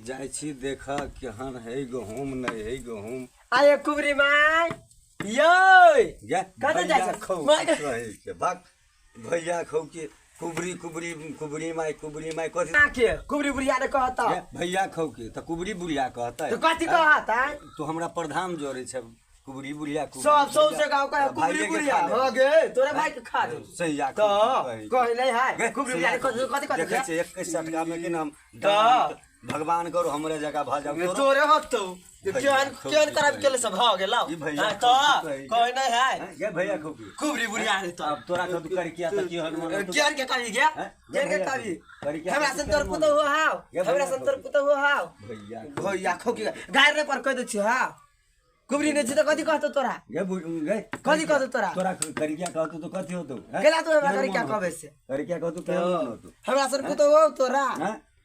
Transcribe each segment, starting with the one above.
जाय छी देखा केहन है गहूम नहीं है गहूम आये कुबरी माय यो कत जाय छ माय रहे के बाक भैया खौ के कुबरी कुबरी कुबरी माय कथी के कुबरी बुढ़िया ने कहता भैया खौ के त कुबरी बुढ़िया कहता तो कथी कहता तो हमरा प्रधान जोरे छ कुबरी बुढ़िया सब से गांव का कुबरी बुढ़िया हो गे तोरे भाई के खा दे सही या तो कह नहीं है कुबरी बुढ़िया ने कथी देखे छ एक सटका में कि नाम भगवान करो हमरे जगह भ जाओ तोरे हतो केन केन करब केले सब हो गेल तो कह नहीं है गे भैया कुबरी बुढ़िया ने तो अब तोरा तो कर किया त की हनुमान केन के करी गया केन के करी हमरा संतर पुतो हो हां हमरा संतर पुतो हो हां भैया खौ के गाय रे पर कह दे छी हां कुबरी ने त कथी कहतो तोरा गे कथी कहतो तोरा तोरा करिया कहतो तो कथी होतो केला तो हमरा करिया कहबे से करिया कहतो केहन होतो हमरा सर पुतो हो तोरा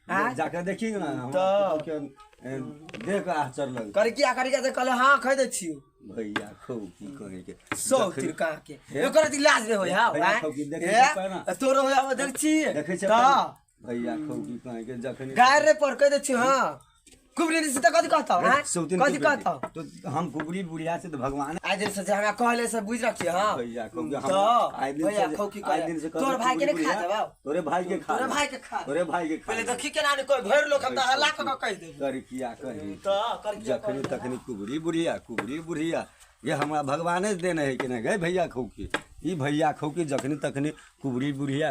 हां जाके देखी ना तो देख आचर लग करिया से कहले हां कह दे छी भैया खौ की कहे के सौ तिरका के एकर ती लाज रे होय हां तोरो होय हम देख छी देखे छ भैया खौ की कहे के जखन गाय रे पर कह दे छी हां कुबरी ने से कथी कहता हां कथी कहता तो हम कुबरी बुढ़िया से तो भगवान आज दिन से हमरा कहले से बुझ रखी हां भैया खौ के हम भैया खौ की दिन से तोर भाई के ने खा देबा तोरे भाई के खा तोरे भाई के खा पहले देखी केना ने कोई भर लोग हम त हल्ला क कह दे कर किया कही तो कर जखनी तखनी कुबरी बुढ़िया ये हमरा भगवाने देने है कि नहीं गए भैया खौ की ई भैया खौ की जखनी तखनी कुबरी बुढ़िया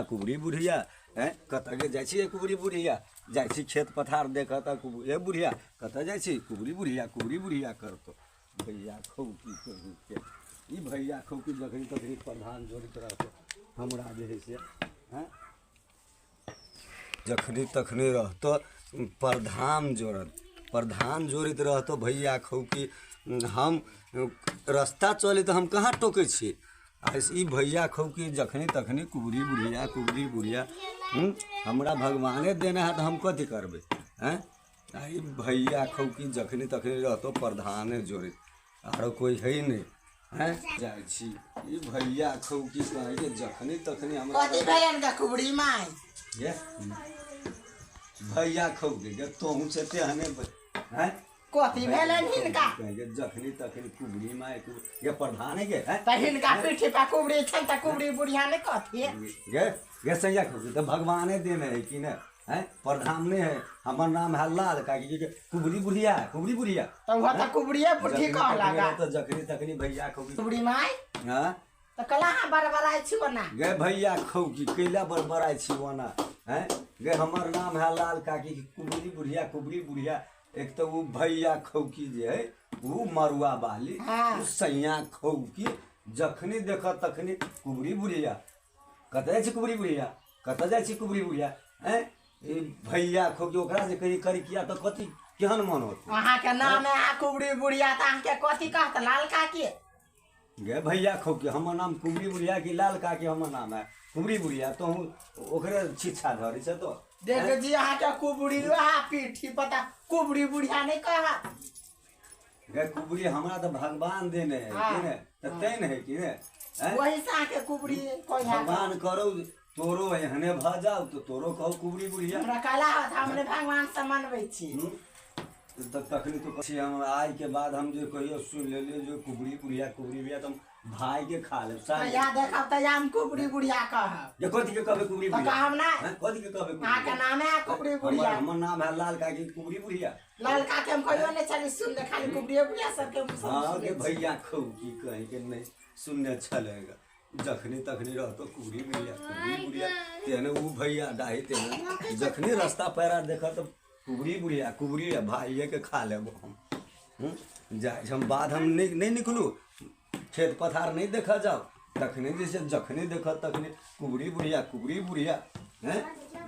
हैं कत के जाय छी कुबरी बुढ़िया जाय छी खेत पथार देख त ए बुढ़िया कत जाय छी कुबरी बुढ़िया करतो भैया खौ की कही के ई भैया खौ की जखनी तखनी प्रधान जोड़ित रहतो हमरा जे है से हैं जखनी तखनी रहतो प्रधान जोड़ित रहतो भैया खौ की हम रास्ता चले तो हम कहाँ टोके छी ई भैया खौ की जखनी तखनी कुबरी बुढ़िया हमरा भगवाने देना है तो हम कथी करबे हैं ई भैया खौ की जखनी तखनी रहतो प्रधाने जोड़ित आरो कोई है नहीं हैं जाय छी ई भैया खौ की कहे के जखनी तखनी हमरा कथी भैया का कुबरी माय ये भैया खौ के तोहू से तेहने हैं कथी भेलन हिनका कहे जखनी तखनी कुबरी माय ये प्रधान है के त हिनका पीठी पे कुबरी छन त कुबरी बुढ़िया ने कथी ये सैया खौ तो भगवाने देने है कि न हैं प्रधान ने है हमर नाम है लाल का कि कुबरी बुढ़िया तो वो त कुबरीए बुढ़ी कह लगा तो जखनी तखनी भैया खौ की कुबरी माय हां त कला बरबराई छी बना गे भैया खौ की कैला बरबराई छी बना हैं गे हमर नाम है लाल का कि कुबरी बुढ़िया एक तो वो भैया खौ की जे है वो मरुआ वाली वो सैया खौ की जखनी देख तखनी कुबरी बुढ़िया कत जाय छी कुबरी बुढ़िया हैं ई भैया खौ की ओकरा से कही करी किया तो कथी केहन मन होत अहाँ के नाम है कुबरी बुढ़िया त अहाँ के कथी कहत लाल का के गे भैया खौ की हमर नाम कुबरी बुढ़िया की लाल का के हमर नाम है कुबरी बुढ़िया तो ओकरे शिक्षा धरी से तो देख जी अहाँ के कुबरी पीठी पता कुबरी बुढ़िया नहीं कहा गे कुबरी हमरा तो भगवान देने है कि ने त तैन है कि ने वही से के कुबरी कोई है भगवान करो तोरो एहने भ जाओ तो तोरो कहो कुबरी बुढ़िया हमरा कला होत हमने भगवान से मनबै छी तो तखनी तो कछि हम आज के बाद हम जो कहियो सुन ले जो कुबरी बुढ़िया तुम भाई के खा ले साथ या देखब त हम कुबरी बुढ़िया कह ये कथि के कहबे कुबरी बुढ़िया हम ना कथि के कहबे अहाँ के नाम है कुबरी बुढ़िया हमर नाम है लाल का की कुबरी बुढ़िया लाल का के हम कहियो ने चली सुन दे खाली कुबरी बुढ़िया सब के हां के भैया खौ की कहे के नहीं सुनने चलेगा जखनी तखनी रहतो कुबरी बुढ़िया तेने उ भैया डाही तेने जखनी रास्ता पैरा देखा तो कुबरी बुढ़िया भाई के खा लेबो हम जाय हम बाद हम नहीं निकलू खेत पथार नहीं देखा जाओ तखनी जैसे जखनी देखा तखनी कुबरी बुढ़िया हैं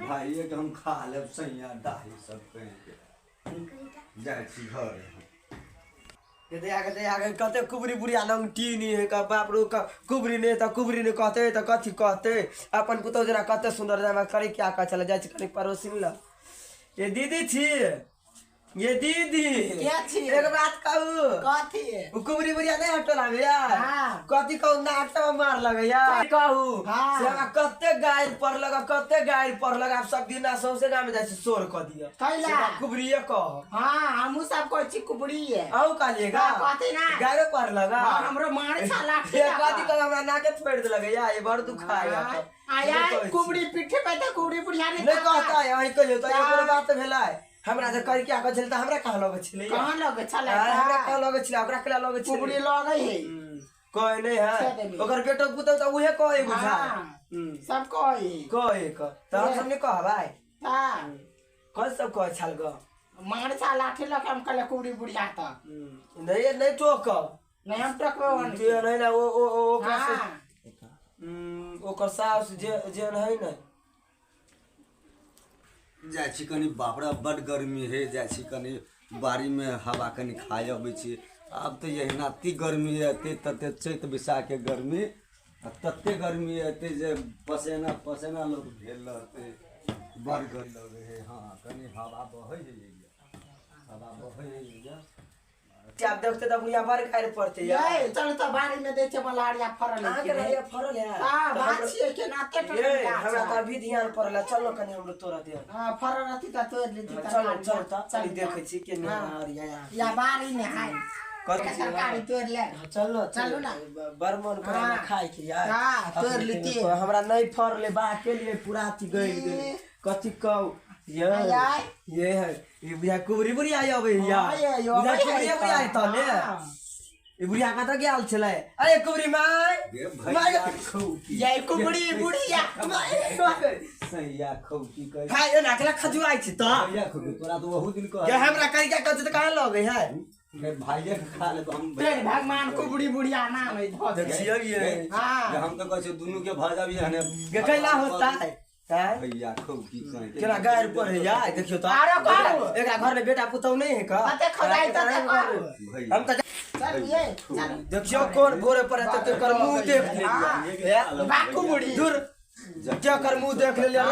भाई के हम खा लेब सैया डाही सब कह के जाय छी घर के आगे कते कुबरी बुढ़िया लंग टीनी है का बाप रो का कुबरी ने कहते त कथी कहते अपन पुतो जना कते सुंदर जामा करे क्या का चला जाय छी कनी पड़ोसी मिल ये दीदी छी ये दीदी क्या छी? एक बात कहू कथी कुबरी बुढ़िया नहीं हटला भैया हाँ। कथी कहू नाटक में मार लगे यार कहू हाँ। से हमरा कते गायर पर लगा आप सब दिन सौसे गाँव में जाए शोर कर दिया कैला? कुबरिये कह हाँ हमू सब कोई छी कुबड़ी है औ कालिएगा हाँ, कथी ना? गायरो पर लगा हाँ, हमरो मारे छाला ये कथी कहू हमरा नाके फोड़ दे लगे यार ये बड़ दुखाएगा तो आया कुबड़ी पीठे पे तो कुबड़ी बुढ़िया ने नहीं कहता है यही कहियो तो ये पूरा बात भेला है हमरा से कर क्या कहल त हमरा कहां लगे छले कहां लगे छले हमरा कहां लगे छले ओकरा केला लगे छले कुबड़ी लगे है कोई नहीं है ओकर बेटो पुतौ त उहे कहे बुझा सब कोई कहे क त हम सब ने कह भाई हां कल सब कह छल ग मार छाला ठेला हम कले कुबड़ी बुढ़िया त नहीं टोक नहीं हम टकवे वन जे नहीं ना ओ हां ओकर सास जे नहीं ना जाइ छी कनी बापड़ा बड गर्मी है जाइ छी कनी बाड़ी में हवा कनी खाए अबै छी अब तो यही नाती गर्मी एते तते चैत बैसाख के गर्मी तते गर्मी एते जे पसेना लोग भेल रहते बड़ गर्मी लगे है हाँ कनी हवा बहै है आप देखते त बुढ़िया बड़ खाए पड़ते यार ये चल तो बाड़ी में देखे मलारिया फरल आ के नहीं फरल है हां बात छी के नाते ये हमरा त अभी ध्यान पड़ला चलो कनी हमरो तोरा दे हां फरल रहती त तोड़ लेती त चल त चल देखे छी के नहीं या बाड़ी में है कथी सरकारी तोड़ ले चलो ना बर्मन करा खाए के यार हां तोड़ लेती हमरा नहीं फरले बा के लिए पूरा थी गई कथी कहू ये है ये बुढ़िया कुबरी बुढ़िया आवे यार बुढ़िया कुबरी बुढ़िया आई तले ये बुढ़िया कत गेल छले अरे कुबरी माय ये कुबड़ी बुढ़िया सैया खौकी कह खाए ना कला खजुआई छी त सैया खौकी तोरा तो बहुत दिन कह ये हमरा कहि के कत कहां लगे है भाइये के खा ले तो हम तेरे भगवान कुबड़ी बुढ़िया नाम है धो दे देखिए ये हां हम तो कहै दुनु के भाजा भी हने कैला होता है भैया खौकी कह केला गायर पर है यार देखियो त अरे कहू एकरा घर में बेटा पुतौ नहीं है का अते खदाई त कहू भैया हम त चल ये चल देखियो कौन गोरे पर है तो कर मुंह देख ले बा कुबड़ी दूर क्या कर मुंह देख ले